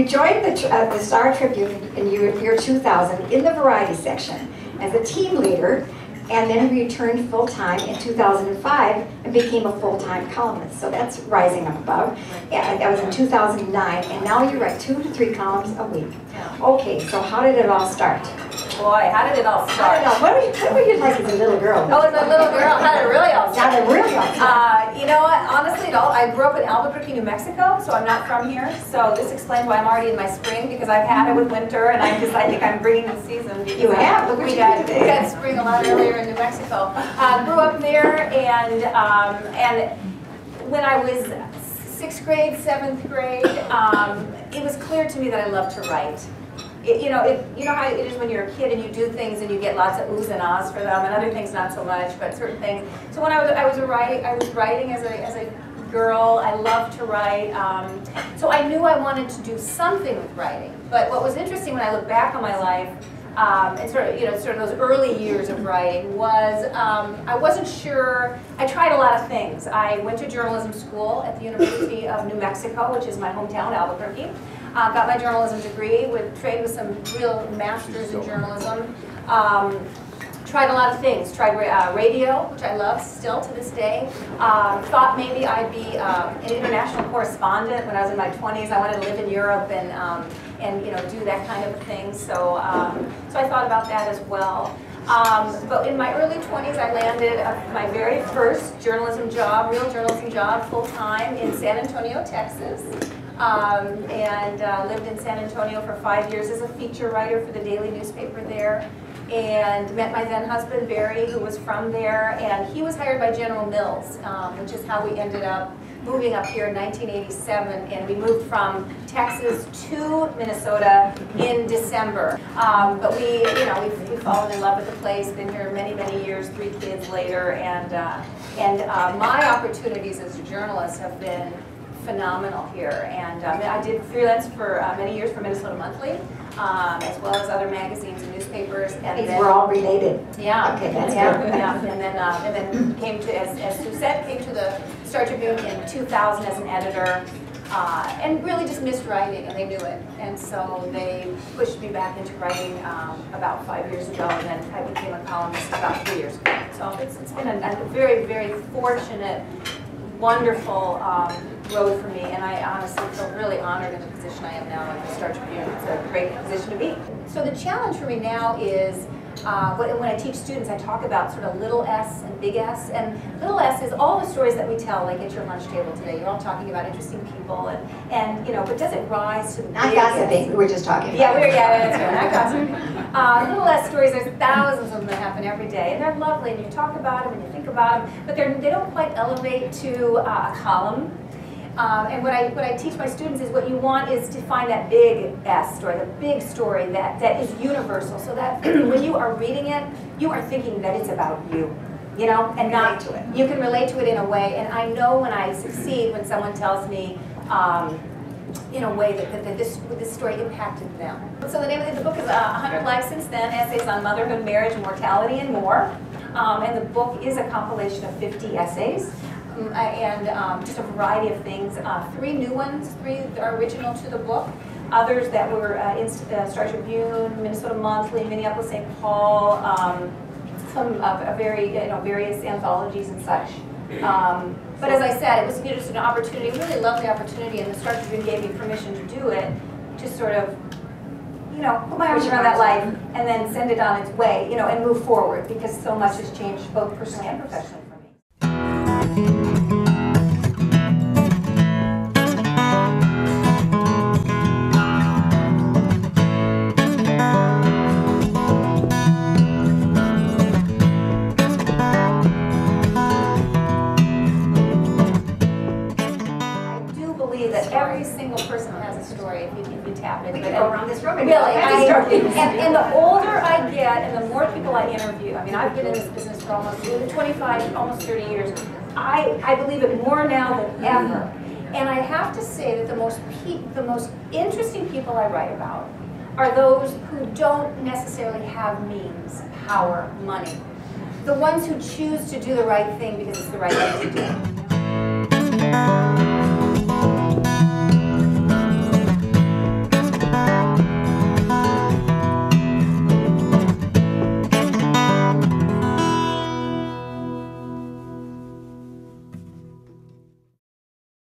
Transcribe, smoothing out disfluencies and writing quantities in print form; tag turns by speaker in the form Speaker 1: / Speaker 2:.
Speaker 1: joined the Star Tribune in year 2000 in the variety section as a team leader, and then returned full-time in 2005 and became a full-time columnist. So that's rising up above. Yeah, that was in 2009, and now you write 2 to 3 columns a week. Okay, so how did it all start?
Speaker 2: Boy, how did it all start?
Speaker 1: What were you like as a little girl?
Speaker 2: Oh, as a little girl, how did it really all start?
Speaker 1: How did it really all start?
Speaker 2: You know what, honestly, I grew up in Albuquerque, New Mexico, so I'm not from here. So this explains why I'm already in my spring, because I've had it with winter, and I think I'm bringing the season.
Speaker 1: You have? Look what you did today.
Speaker 2: We got spring a lot earlier in New Mexico. Grew up there, and when I was 6th grade, 7th grade, it was clear to me that I loved to write. You know how it is when you're a kid and you do things and you get lots of oohs and ahs for them, and other things not so much, but certain things. So when I was writing as a girl. I loved to write. So I knew I wanted to do something with writing. But what was interesting when I look back on my life, and sort of those early years of writing, was I wasn't sure. I tried a lot of things. I went to journalism school at the University of New Mexico, which is my hometown, Albuquerque. Got my journalism degree, trained with some real masters in journalism. Tried a lot of things. Tried radio, which I love still to this day. Thought maybe I'd be an international correspondent when I was in my 20s. I wanted to live in Europe and do that kind of a thing. So I thought about that as well. But in my early 20s, I landed my very first journalism job, real journalism job, full-time in San Antonio, Texas. And lived in San Antonio for 5 years as a feature writer for the daily newspaper there. And met my then husband, Barry, who was from there. And he was hired by General Mills, which is how we ended up moving up here in 1987. And we moved from Texas to Minnesota in December. But we've fallen in love with the place, been here many, many years, 3 kids later. And my opportunities as a journalist have been phenomenal here. And I did freelance for many years for Minnesota Monthly, as well as other magazines and newspapers. And
Speaker 1: these were all related.
Speaker 2: Yeah.
Speaker 1: Okay, that's good.
Speaker 2: Yeah. And then came to, as Sue said, came to the Star Tribune in 2000 as an editor, and really just missed writing, and they knew it. And so they pushed me back into writing about 5 years ago, and then I became a columnist about 3 years ago. So it's been a very, very fortunate, wonderful road for me, and I honestly feel really honored in the position I am now at the Star Tribune. It's a great position to be. So the challenge for me now is, when I teach students, I talk about sort of little s and big S. And little s is all the stories that we tell, like at your lunch table today. You're all talking about interesting people, and but does it rise to the
Speaker 1: not gossiping? We were just talking about
Speaker 2: that's right, not gossiping. Little s stories, there's thousands of them that happen every day, and they're lovely, and you talk about them and you think about them, but they don't quite elevate to a column. And what I teach my students is what you want is to find that big S story, the big story that is universal, so that when you are reading it, you are thinking that it's about you, and not
Speaker 1: to it.
Speaker 2: You can relate to it in a way, and I know when I succeed when someone tells me in a way that this story impacted them. So the name of the book is 100 Lives Since Then, Essays on Motherhood, Marriage, Mortality, and More. And the book is a compilation of 50 essays. And just a variety of things. 3 new ones, 3 are original to the book. Others that were in Star Tribune, Minnesota Monthly, Minneapolis St. Paul, some very various anthologies and such. But as I said, it was just an opportunity, a really lovely opportunity, and the Star Tribune gave me permission to do it, to sort of put my arms around that life and then send it on its way, and move forward, because so much has changed both personally and professionally for me. Every single person has a story if you tap into it.
Speaker 1: We can go around this room and
Speaker 2: really, and the older I get and the more people I interview, I mean, I've been in this business for almost 25, almost 30 years. I believe it more now than ever. And I have to say that the most interesting people I write about are those who don't necessarily have means, power, money. The ones who choose to do the right thing because it's the right thing to do.